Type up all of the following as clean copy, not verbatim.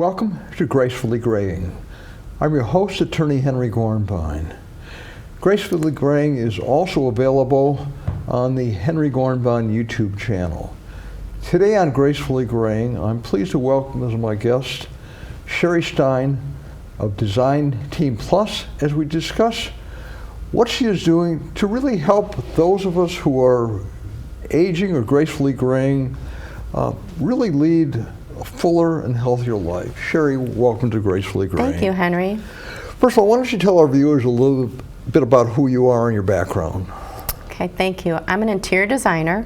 Welcome to Gracefully Greying. I'm your host, Attorney Henry Gornbein. Gracefully Greying is also available on the Henry Gornbein YouTube channel. Today on Gracefully Greying, I'm pleased to welcome as my guest Shari Stein of Design Team Plus as we discuss what she is doing to really help those of us who are aging or gracefully graying really lead a fuller and healthier life. Shari, welcome to Gracefully Greying. Thank you, Henry. First of all, why don't you tell our viewers a little bit about who you are and your background? Okay, thank you. I'm an interior designer,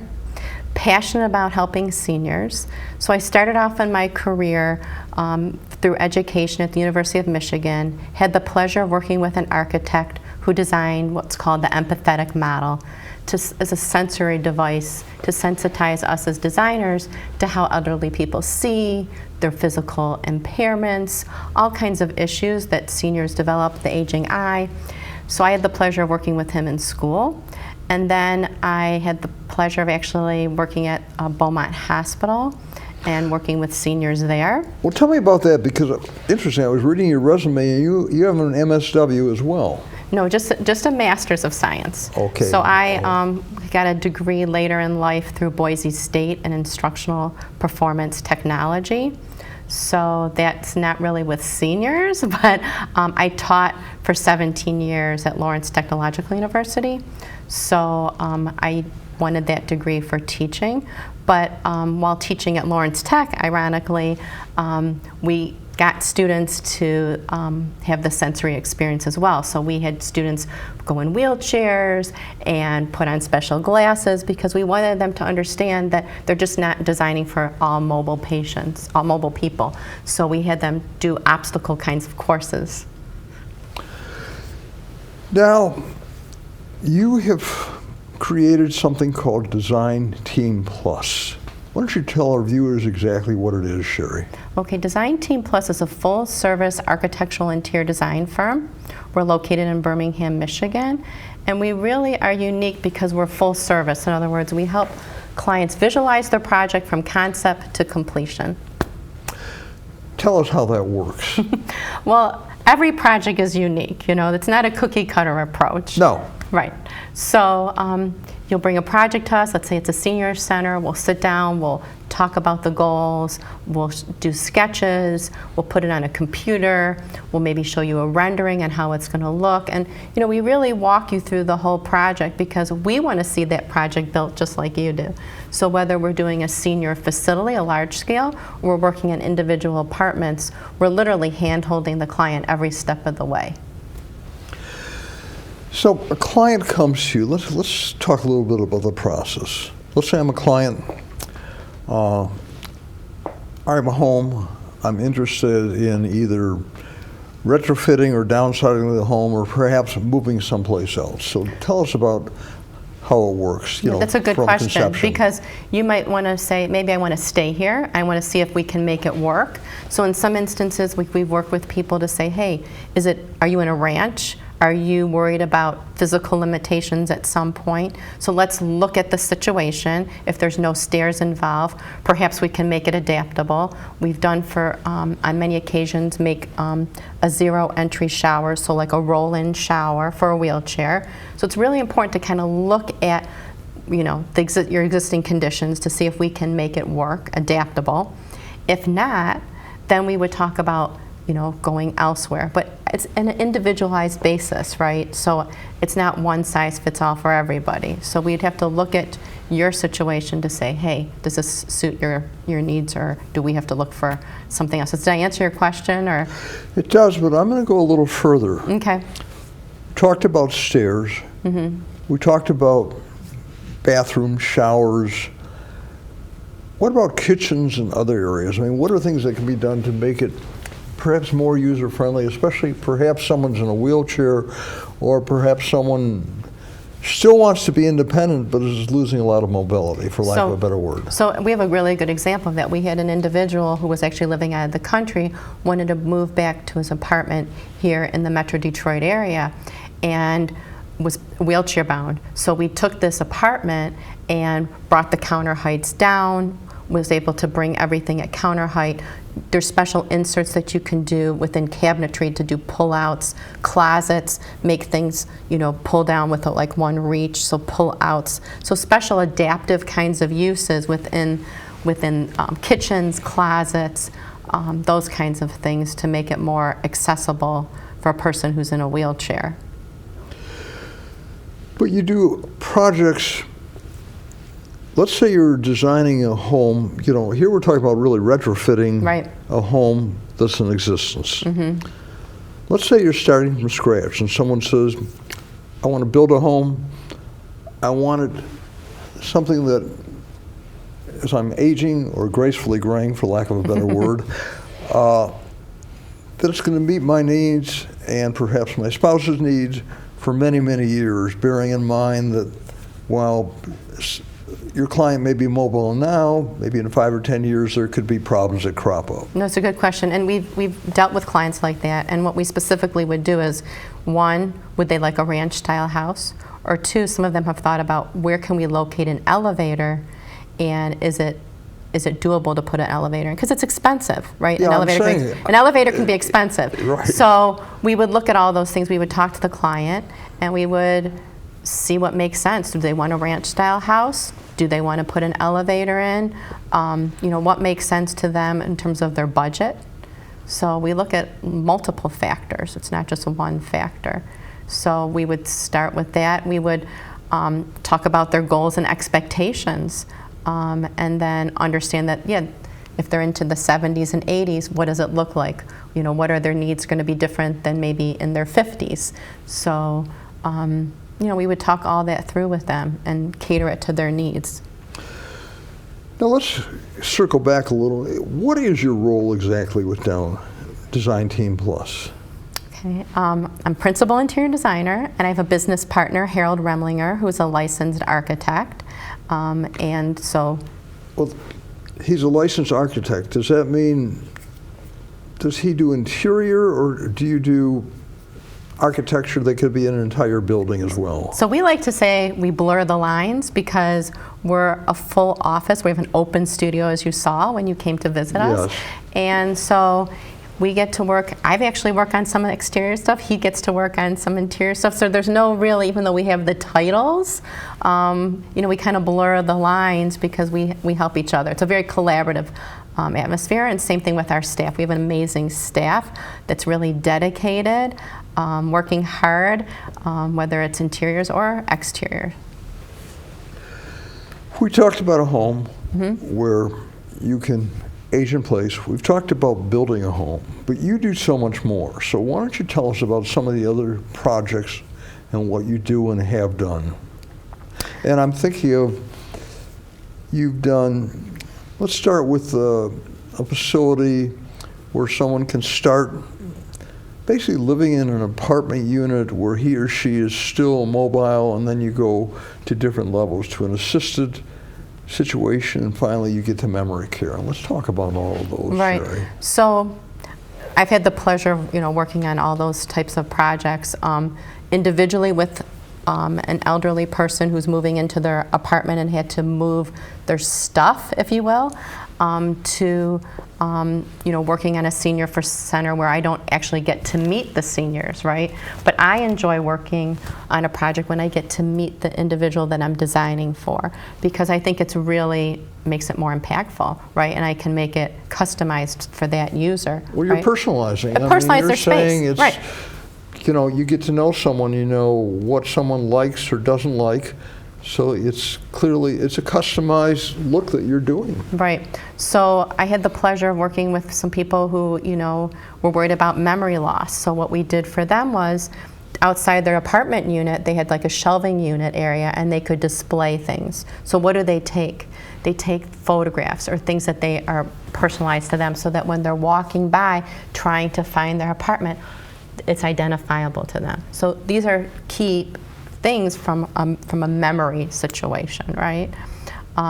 passionate about helping seniors. So I started off in my career through education at the University of Michigan, had the pleasure of working with an architect who designed what's called the empathetic model as a sensory device to sensitize us as designers to how elderly people see, their physical impairments, all kinds of issues that seniors develop, the aging eye. So I had the pleasure of working with him in school. And then I had the pleasure of actually working at Beaumont Hospital and working with seniors there. Well, tell me about that, because interesting, I was reading your resume and you have an MSW as well. No, just a Master's of Science. Okay. So I got a degree later in life through Boise State in Instructional Performance Technology. So that's not really with seniors, but I taught for 17 years at Lawrence Technological University. So I wanted that degree for teaching. But while teaching at Lawrence Tech, ironically, we got students to have the sensory experience as well. So we had students go in wheelchairs and put on special glasses because we wanted them to understand that they're just not designing for all mobile patients, all mobile people. So we had them do obstacle kinds of courses. Now, you have created something called Design Team Plus. Why don't you tell our viewers exactly what it is, Shari? Okay, Design Team Plus is a full-service architectural interior design firm. We're located in Birmingham, Michigan, and we really are unique because we're full service. In other words, we help clients visualize their project from concept to completion. Tell us how that works. Well, every project is unique. You know, it's not a cookie-cutter approach. No. Right. So you'll bring a project to us. Let's say it's a senior center. We'll sit down. We'll talk about the goals. We'll do sketches. We'll put it on a computer. We'll maybe show you a rendering on how it's going to look. And, you know, we really walk you through the whole project because we want to see that project built just like you do. So whether we're doing a senior facility, a large scale, or we're working in individual apartments, we're literally hand-holding the client every step of the way. So a client comes to you. Let's talk a little bit about the process. Let's say I'm a client. I have a home. I'm interested in either retrofitting or downsizing the home, or perhaps moving someplace else. So tell us about how it works. You know, that's a good from question, conception. because you might want to say, maybe I want to stay here. I want to see if we can make it work. So in some instances, we've worked with people to say, hey, are you in a ranch? Are you worried about physical limitations at some point? So let's look at the situation. If there's no stairs involved, perhaps we can make it adaptable. We've done on many occasions, make a zero entry shower, so like a roll-in shower for a wheelchair. So it's really important to kind of look at, you know, your existing conditions to see if we can make it work, adaptable. If not, then we would talk about, you know, going elsewhere. But it's an individualized basis, right? So it's not one size fits all for everybody. So we'd have to look at your situation to say, hey, does this suit your needs, or do we have to look for something else? So did I answer your question, or? It does, but I'm going to go a little further. Okay. We talked about stairs. Mm-hmm. We talked about bathrooms, showers. What about kitchens and other areas? I mean, what are things that can be done to make it perhaps more user-friendly, especially perhaps someone's in a wheelchair, or perhaps someone still wants to be independent but is losing a lot of mobility, for lack of a better word. So we have a really good example of that. We had an individual who was actually living out of the country, wanted to move back to his apartment here in the Metro Detroit area, and was wheelchair bound. So we took this apartment and brought the counter heights down, was able to bring everything at counter height. There's special inserts that you can do within cabinetry to do pull-outs, closets, make things, pull down with like one reach, so pull-outs. So special adaptive kinds of uses within kitchens, closets, those kinds of things to make it more accessible for a person who's in a wheelchair. But you do projects, let's say you're designing a home, here we're talking about really retrofitting Right. a home that's in existence. Let's say you're starting from scratch and someone says, I want to build a home, I want it something that, as I'm aging or gracefully graying, for lack of a better word, that it's going to meet my needs and perhaps my spouse's needs for many, many years, bearing in mind that while your client may be mobile now, maybe in 5 or 10 years there could be problems that crop up. No, it's a good question, and we've dealt with clients like that, and what we specifically would do is, one, would they like a ranch-style house? Or two, some of them have thought about where can we locate an elevator, and is it doable to put an elevator in? Because it's expensive, right? Yeah, An elevator can be expensive. Right. So we would look at all those things. We would talk to the client, and we would see what makes sense. Do they want a ranch-style house? Do they want to put an elevator in? What makes sense to them in terms of their budget? So we look at multiple factors. It's not just one factor. So we would start with that. We would talk about their goals and expectations. And then understand that, if they're into the 70s and 80s, what does it look like? What are their needs going to be different than maybe in their 50s? So, we would talk all that through with them and cater it to their needs. Now let's circle back a little. What is your role exactly with Design Team Plus? Okay, I'm principal interior designer, and I have a business partner, Harold Remlinger, who's a licensed architect. And so... Well, he's a licensed architect. Does that mean, does he do interior, or do you do architecture that could be in an entire building as well? So we like to say we blur the lines because we're a full office. We have an open studio, as you saw when you came to visit us. Yes. And so we get to work, I've actually worked on some exterior stuff, he gets to work on some interior stuff, so there's no really, even though we have the titles, we kind of blur the lines because we help each other. It's a very collaborative atmosphere, and same thing with our staff. We have an amazing staff that's really dedicated, working hard, whether it's interiors or exterior. We talked about a home where you can age in place. We've talked about building a home, but you do so much more. So why don't you tell us about some of the other projects and what you do and have done? And I'm thinking of, you've done, let's start with a facility where someone can start basically living in an apartment unit where he or she is still mobile, and then you go to different levels to an assisted situation, and finally you get to memory care. And let's talk about all of those. Right. Shari. So I've had the pleasure of working on all those types of projects individually with an elderly person who's moving into their apartment and had to move their stuff, if you will, to working on a senior center where I don't actually get to meet the seniors, right? But I enjoy working on a project when I get to meet the individual that I'm designing for, because I think it's really makes it more impactful, right? And I can make it customized for that user. Well, you're right? personalizing. Personalize their space, it's, right? You get to know someone, you know what someone likes or doesn't like. So it's a customized look that you're doing. Right. So I had the pleasure of working with some people who, were worried about memory loss. So what we did for them was, outside their apartment unit, they had like a shelving unit area, and they could display things. So what do they take? They take photographs or things that they are personalized to them, so that when they're walking by trying to find their apartment, it's identifiable to them. So these are key things from a memory situation, right?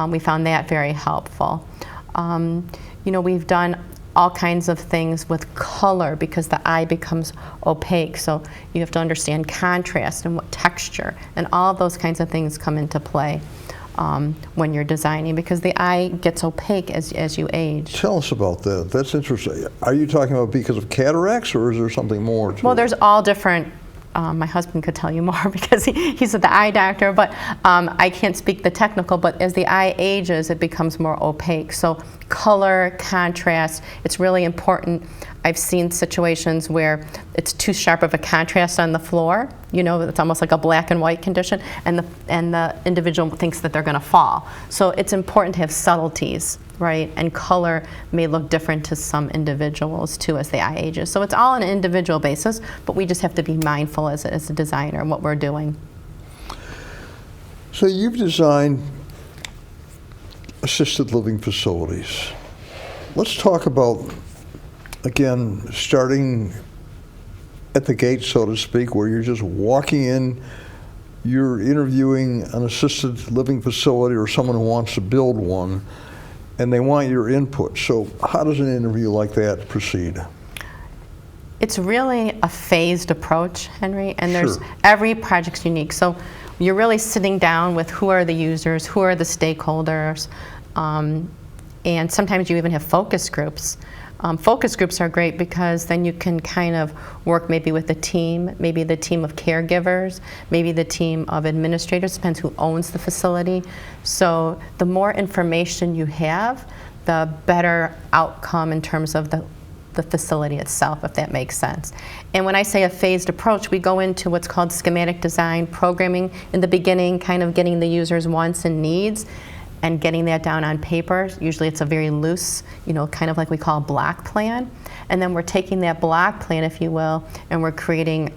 We found that very helpful. We've done all kinds of things with color because the eye becomes opaque, so you have to understand contrast and what texture, and all of those kinds of things come into play. when you're designing, because the eye gets opaque as you age. Tell us about that. That's interesting. Are you talking about because of cataracts, or is there something more to Well, it? there's all different. My husband could tell you more because he's the eye doctor, but I can't speak the technical, but as the eye ages, it becomes more opaque. So color, contrast, it's really important. I've seen situations where it's too sharp of a contrast on the floor. You know, it's almost like a black and white condition, and the individual thinks that they're going to fall. So it's important to have subtleties, right? And color may look different to some individuals too as the eye ages. So it's all on an individual basis, but we just have to be mindful as a designer and what we're doing. So you've designed assisted living facilities. Let's talk about, again, starting at the gate, so to speak, where you're just walking in, you're interviewing an assisted living facility or someone who wants to build one, and they want your input. So how does an interview like that proceed? It's really a phased approach, Henry, and there's Sure. every project's unique. So you're really sitting down with who are the users, who are the stakeholders, and sometimes you even have focus groups. Focus groups are great because then you can kind of work maybe with the team, maybe the team of caregivers, maybe the team of administrators, depends who owns the facility. So the more information you have, the better outcome in terms of the facility itself, if that makes sense. And when I say a phased approach, we go into what's called schematic design, programming in the beginning, kind of getting the user's wants and needs, and getting that down on paper. Usually it's a very loose, kind of like we call a block plan. And then we're taking that block plan, if you will, and we're creating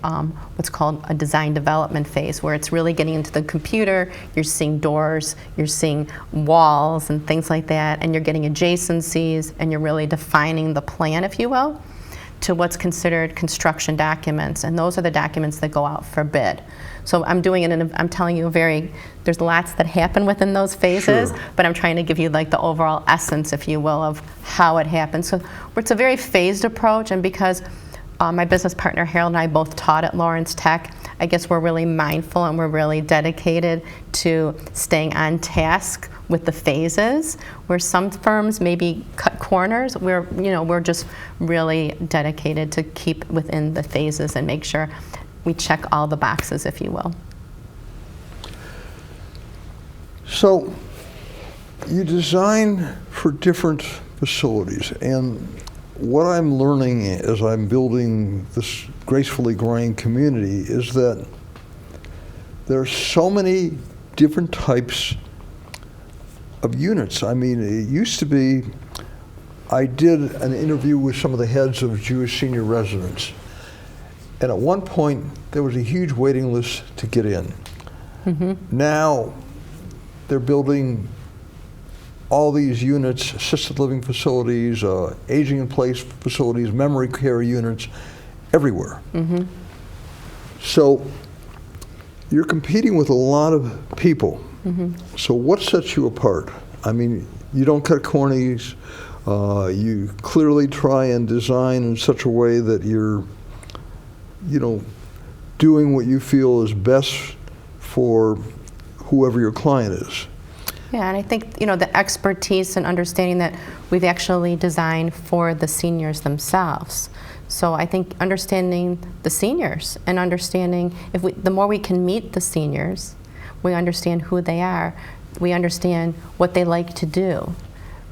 what's called a design development phase, where it's really getting into the computer, you're seeing doors, you're seeing walls and things like that, and you're getting adjacencies, and you're really defining the plan, if you will, to what's considered construction documents. And those are the documents that go out for bid. So I'm doing it, and I'm telling you there's lots that happen within those phases, Sure. but I'm trying to give you like the overall essence, if you will, of how it happens. So it's a very phased approach, and because my business partner Harold and I both taught at Lawrence Tech, I guess we're really mindful and we're really dedicated to staying on task with the phases, where some firms maybe cut corners. We're just really dedicated to keep within the phases and make sure we check all the boxes, if you will. So you design for different facilities, and what I'm learning as I'm building this Gracefully Greying community is that there are so many different types of units. I mean, it used to be, I did an interview with some of the heads of Jewish senior residents, and at one point there was a huge waiting list to get in. Mm-hmm. Now they're building all these units, assisted living facilities, aging in place facilities, memory care units, everywhere. Mm-hmm. So you're competing with a lot of people. Mm-hmm. So what sets you apart? I mean, you don't cut corners. You clearly try and design in such a way that you're, doing what you feel is best for whoever your client is. Yeah, and I think, the expertise and understanding that we've actually designed for the seniors themselves. So I think understanding the seniors and understanding the more we can meet the seniors, we understand who they are, we understand what they like to do.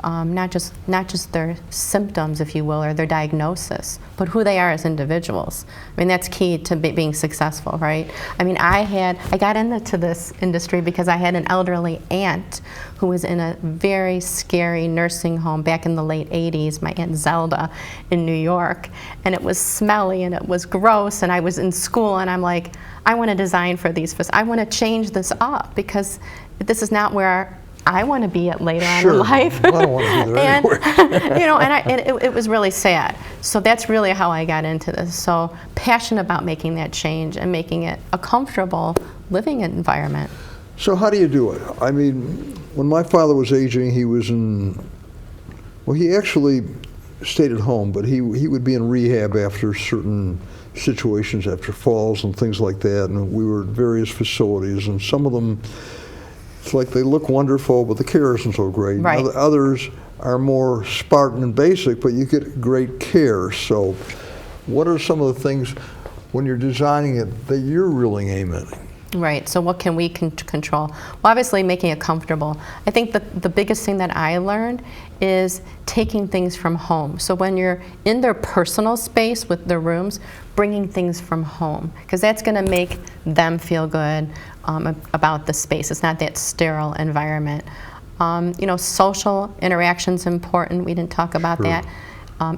Not just their symptoms, if you will, or their diagnosis, but who they are as individuals. I mean, that's key to being successful, right? I mean, I got into this industry because I had an elderly aunt who was in a very scary nursing home back in the late 80s, my Aunt Zelda in New York, and it was smelly and it was gross, and I was in school and I'm like, I want to design for these, I want to change this up because this is not where I want to be at later on in life. I don't want to be there anywhere. And it was really sad. So that's really how I got into this. So passionate about making that change and making it a comfortable living environment. So how do you do it? I mean, when my father was aging, he was he actually stayed at home, but he would be in rehab after certain situations, after falls and things like that, and we were at various facilities, and some of them it's like they look wonderful, but the care isn't so great. Right. Others are more Spartan and basic, but you get great care. So what are some of the things when you're designing it that you're really aiming at? Right, so what can we control? Well, obviously making it comfortable. I think the biggest thing that I learned is taking things from home. So when you're in their personal space with their rooms, bringing things from home, because that's going to make them feel good about the space. It's not that sterile environment. Social interaction's important. We didn't talk about that.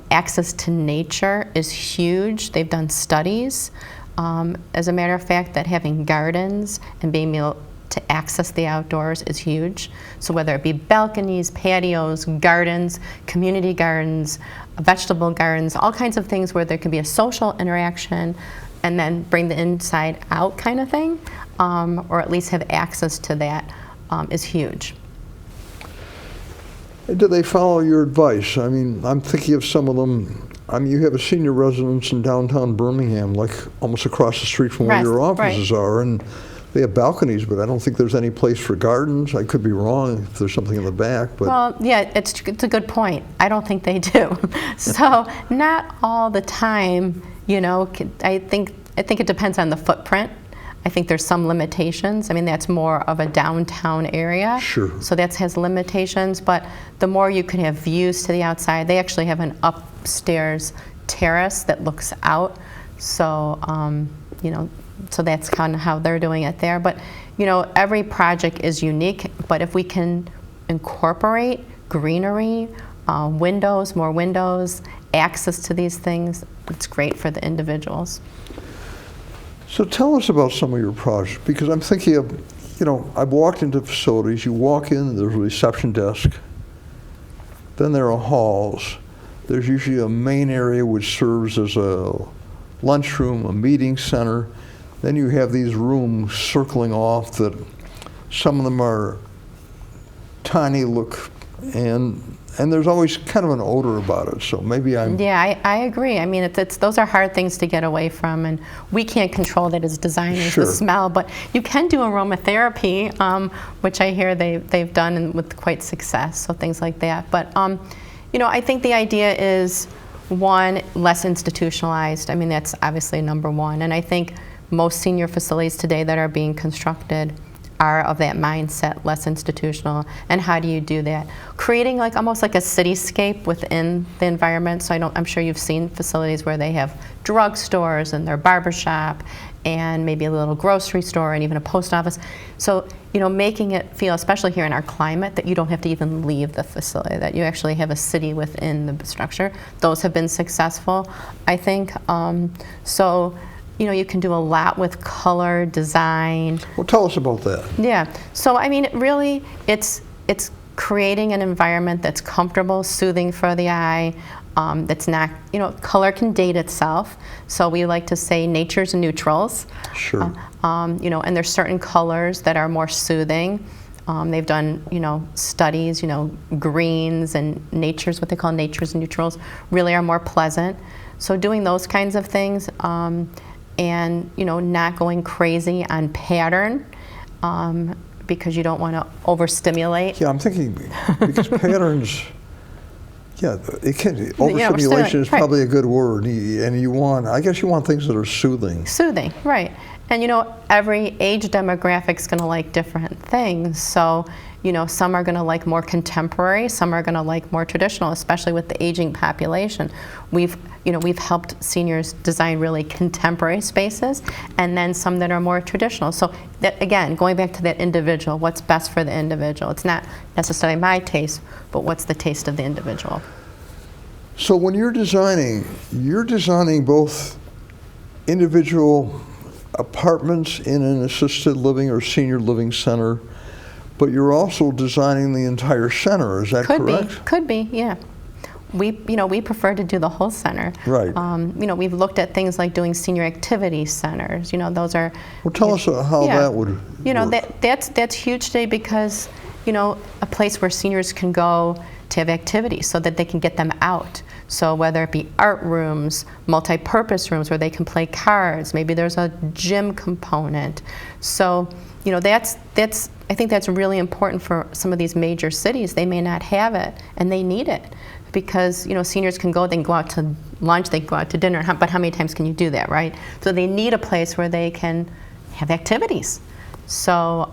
Access to nature is huge. They've done studies. As a matter of fact, that having gardens and being able to access the outdoors is huge. So whether it be balconies, patios, gardens, community gardens, vegetable gardens, all kinds of things where there can be a social interaction and then bring the inside out kind of thing, or at least have access to that is huge. Do they follow your advice? I mean, I'm thinking of some of them. I mean, you have a senior residence in downtown Birmingham, like almost across the street from where your offices are, and they have balconies, but I don't think there's any place for gardens. I could be wrong if there's something in the back. But well, yeah, it's a good point. I don't think they do. So not all the time, I think it depends on the footprint. I think there's some limitations. I mean, that's more of a downtown area. Sure. So that has limitations, but the more you can have views to the outside, they actually have an upstairs terrace that looks out. So, so that's kind of how they're doing it there. But, every project is unique, but if we can incorporate greenery, more windows, access to these things, it's great for the individuals. So tell us about some of your projects, because I'm thinking of, I've walked into facilities, you walk in, there's a reception desk, then there are halls, there's usually a main area which serves as a lunchroom, a meeting center, then you have these rooms circling off that some of them are tiny look, and there's always kind of an odor about it, so maybe I'm... Yeah, I agree. I mean, those are hard things to get away from, and we can't control that as designers, the smell, but you can do aromatherapy, which I hear they've done with quite success, so things like that. But, I think the idea is, one, less institutionalized. I mean, that's obviously number one, and I think most senior facilities today that are being constructed are of that mindset, less institutional. And how do you do that? Creating almost like a cityscape within the environment. So I'm sure you've seen facilities where they have drugstores and their barbershop and maybe a little grocery store and even a post office. So, making it feel, especially here in our climate, that you don't have to even leave the facility, that you actually have a city within the structure. Those have been successful, I think. You can do a lot with color, design. Well, tell us about that. Yeah. So, I mean, really, it's creating an environment that's comfortable, soothing for the eye, that's not, color can date itself. So we like to say nature's neutrals. Sure. And there's certain colors that are more soothing. They've done, studies, greens and nature's, what they call nature's neutrals, really are more pleasant. So doing those kinds of things, and not going crazy on pattern, because you don't want to overstimulate. Yeah, I'm thinking because patterns. Yeah, it can. Overstimulation is probably a good word, and I guess you want things that are soothing. Soothing, right? And every age demographic is going to like different things. So some are going to like more contemporary, some are going to like more traditional, especially with the aging population. We've helped seniors design really contemporary spaces, and then some that are more traditional. So that, again, going back to that individual, what's best for the individual? It's not necessarily my taste, but what's the taste of the individual? So when you're designing both individual apartments in an assisted living or senior living center, but you're also designing the entire center. Is that correct? Could be, yeah. We prefer to do the whole center. Right. We've looked at things like doing senior activity centers. Those are. Well, tell us how that would. Work. That's huge today because, a place where seniors can go to have activities so that they can get them out. So whether it be art rooms, multi-purpose rooms where they can play cards, maybe there's a gym component. So, that's I think that's really important for some of these major cities. They may not have it, and they need it. Because, you know, seniors can go, they can go out to lunch, they can go out to dinner, but how many times can you do that, right? So they need a place where they can have activities. So,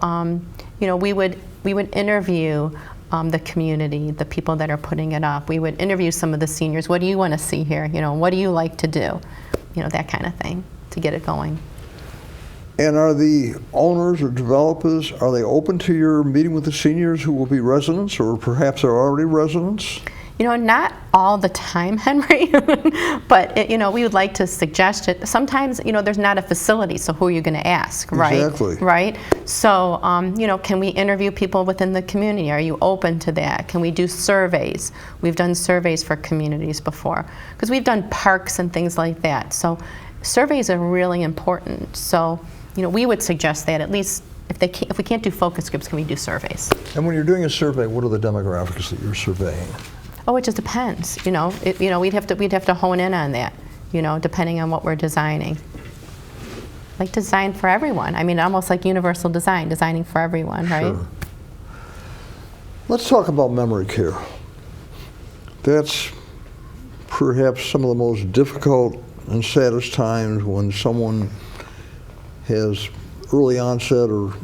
you know, we would interview the community, the people that are putting it up. We would interview some of the seniors. What do you want to see here? You know, what do you like to do? You know, that kind of thing to get it going. And are the owners or developers, are they open to your meeting with the seniors who will be residents, or perhaps are already residents? You know, not all the time, Henry, but you know, we would like to suggest it. Sometimes, you know, there's not a facility, so who are you going to ask, right? Exactly. Right? So, you know, can we interview people within the community? Are you open to that? Can we do surveys? We've done surveys for communities before, because we've done parks and things like that. So surveys are really important. So, you know, we would suggest that at least if we can't do focus groups, can we do surveys? And when you're doing a survey, what are the demographics that you're surveying? Oh, it just depends. You know, we'd have to hone in on that. You know, depending on what we're designing. Like design for everyone. I mean, almost like universal design, designing for everyone, right? Sure. Let's talk about memory care. That's perhaps some of the most difficult and saddest times when someone has early onset or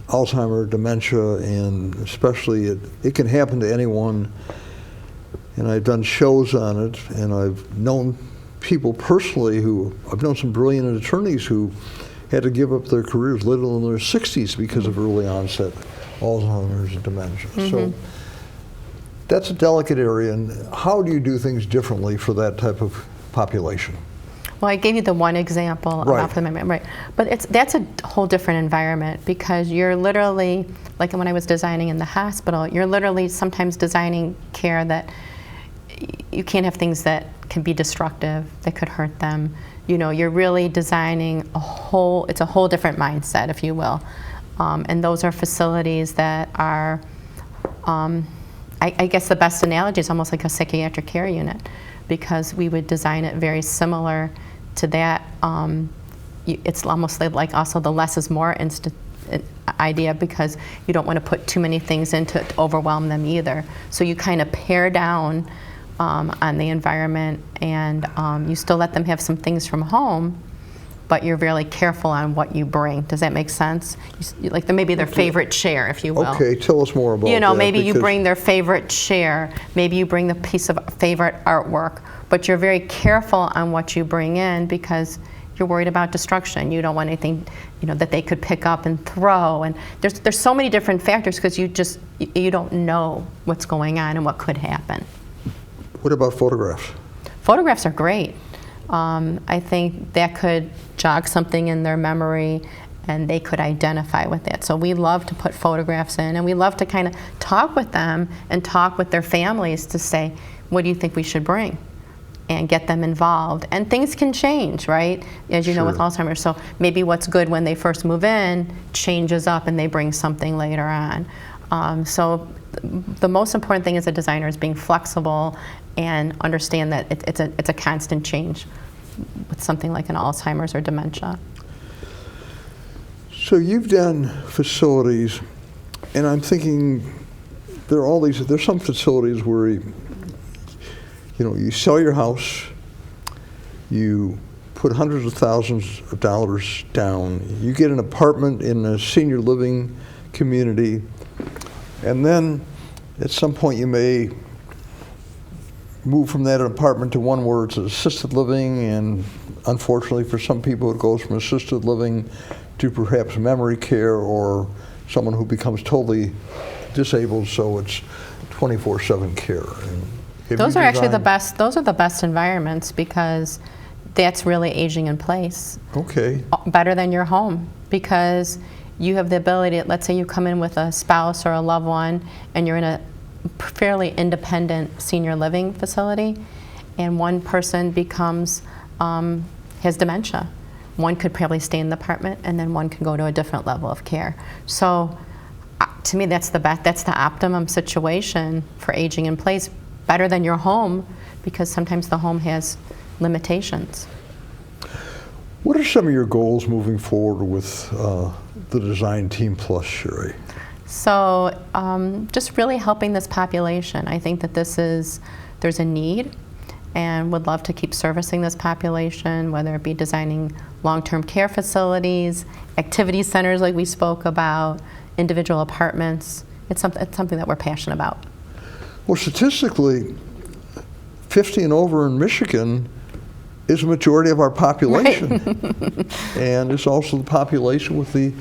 Alzheimer's, dementia, and especially it can happen to anyone. And I've done shows on it, and I've known people personally I've known some brilliant attorneys who had to give up their careers little in their 60s because of early onset Alzheimer's and dementia. Mm-hmm. So that's a delicate area, and how do you do things differently for that type of population? Well, I gave you the one example right. about the memory, right? But that's a whole different environment, because you're literally, like when I was designing in the hospital, you're literally sometimes designing care that you can't have things that can be destructive, that could hurt them. You know, you're really designing it's a whole different mindset, if you will. And those are facilities that are, I guess the best analogy is almost like a psychiatric care unit, because we would design it very similar to that. It's almost like also the less is more idea, because you don't want to put too many things in to overwhelm them either. So you kind of pare down on the environment, and you still let them have some things from home, but you're really careful on what you bring. Does that make sense? Like maybe their favorite chair, if you will. Okay, tell us more about that. You know, maybe you bring their favorite chair, maybe you bring the piece of favorite artwork, but you're very careful on what you bring in, because you're worried about destruction. You don't want anything, you know, that they could pick up and throw. And there's so many different factors, because you don't know what's going on and what could happen. What about photographs? Photographs are great. I think that could jog something in their memory, and they could identify with it. So we love to put photographs in, and we love to kind of talk with them and talk with their families to say, what do you think we should bring? And get them involved. And things can change, right? As you know, with Alzheimer's. So maybe what's good when they first move in changes up, and they bring something later on. So the most important thing as a designer is being flexible and understand that it's a constant change with something like an Alzheimer's or dementia. So you've done facilities, and I'm thinking there's some facilities where you sell your house, you put hundreds of thousands of dollars down, you get an apartment in a senior living community, and then at some point you may move from that apartment to one where it's assisted living, and unfortunately for some people it goes from assisted living to perhaps memory care, or someone who becomes totally disabled, so it's 24/7 care. Those are actually the best. Those are the best environments, because that's really aging in place. Okay. Better than your home, because you have the ability. Let's say you come in with a spouse or a loved one, and you're in a fairly independent senior living facility, and one person has dementia. One could probably stay in the apartment, and then one can go to a different level of care. So, to me, that's the best. That's the optimum situation for aging in place. Better than your home, because sometimes the home has limitations. What are some of your goals moving forward with the Design Team Plus, Shari? So just really helping this population. I think that there's a need, and would love to keep servicing this population, whether it be designing long-term care facilities, activity centers like we spoke about, individual apartments. It's something that we're passionate about. Well, statistically, 50 and over in Michigan is a majority of our population. Right. And it's also the population with the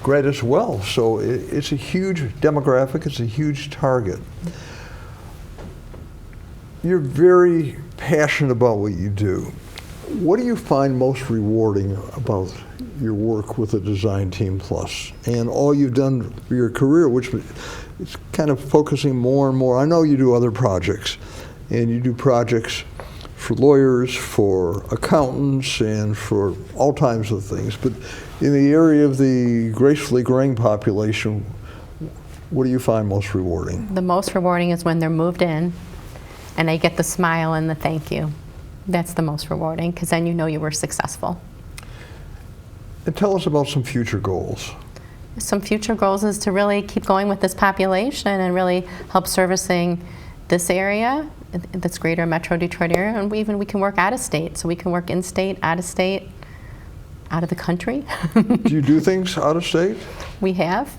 greatest wealth. So it's a huge demographic, it's a huge target. You're very passionate about what you do. What do you find most rewarding about your work with the Design Team Plus and all you've done for your career, which is kind of focusing more and more? I know you do other projects, and you do projects for lawyers, for accountants, and for all kinds of things. But in the area of the gracefully graying population, what do you find most rewarding? The most rewarding is when they're moved in and they get the smile and the thank you. That's the most rewarding, because then you know you were successful. And tell us about some future goals. Some future goals is to really keep going with this population and really help servicing this area, this greater Metro Detroit area, and we can work out of state. So we can work in state, out of state, out of the country. Do you do things out of state? We have.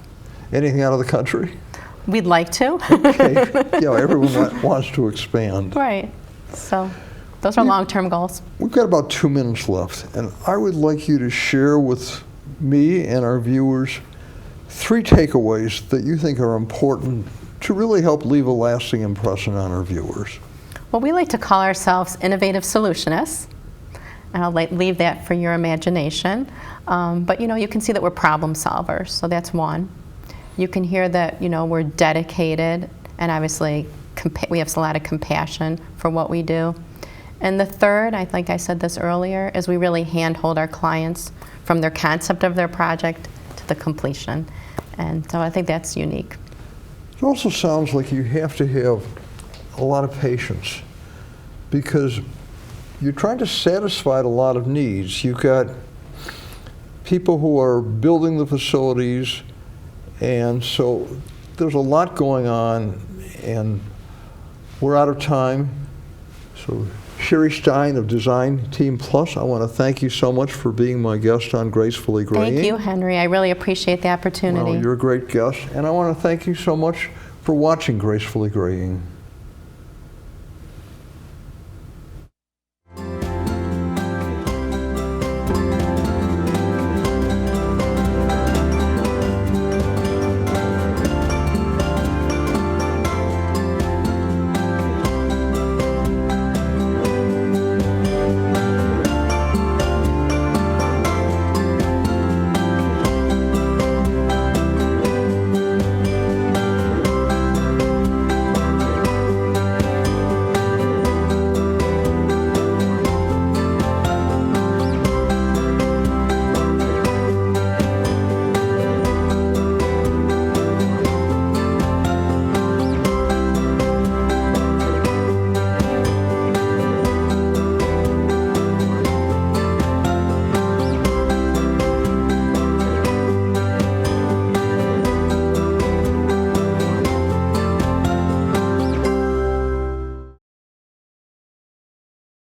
Anything out of the country? We'd like to. Okay. Yeah, everyone wants to expand. Right. So those are long-term goals. We've got about 2 minutes left, and I would like you to share with me and our viewers 3 takeaways that you think are important to really help leave a lasting impression on our viewers. Well, we like to call ourselves innovative solutionists, and I'll leave that for your imagination. But you can see that we're problem solvers, so that's one. You can hear that we're dedicated, and obviously we have a lot of compassion for what we do. And the third, I think I said this earlier, is we really handhold our clients from their concept of their project to the completion. And so I think that's unique. It also sounds like you have to have a lot of patience, because you're trying to satisfy a lot of needs. You've got people who are building the facilities, and so there's a lot going on, and we're out of time. So Shari Stein of Design Team Plus, I want to thank you so much for being my guest on Gracefully Greying. Thank you, Henry. I really appreciate the opportunity. Well, you're a great guest, and I want to thank you so much for watching Gracefully Greying.